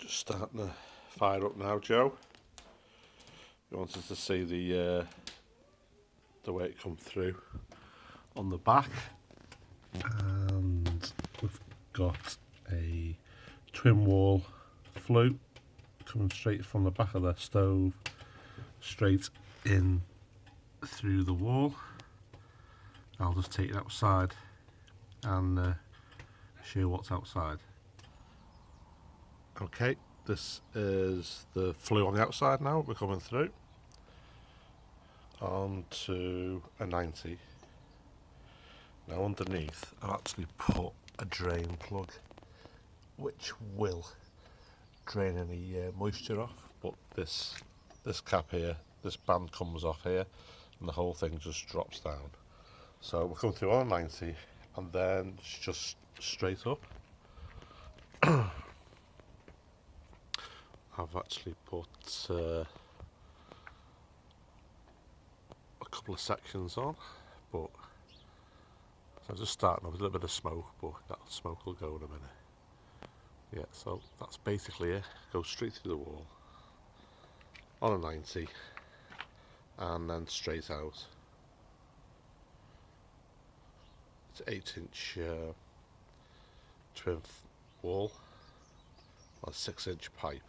Just starting to fire up now, Joe. You wanted to see the way it come through on the back, and we've got a twin wall flue coming straight from the back of the stove straight in through the wall. I'll just take it outside and show you what's outside. Okay, this is the flue on the outside now. We're coming through onto a 90. Now underneath I've actually put a drain plug which will drain any moisture off, but this cap here, this band comes off here and the whole thing just drops down. So we're coming through on a 90 and then it's just straight up. I've actually put a couple of sections on, but so I'm just starting with a little bit of smoke, but that smoke will go in a minute. Yeah, so that's basically it. Goes straight through the wall on a 90 and then straight out. It's an 8-inch twin wall on a 6-inch pipe.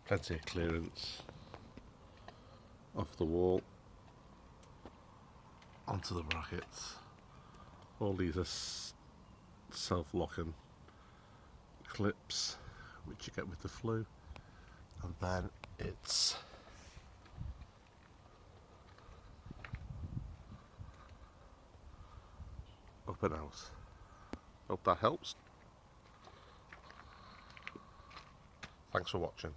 Plenty of clearance off the wall onto the brackets. All these are self-locking clips which you get with the flue, and then it's up and out. Hope that helps. Thanks for watching.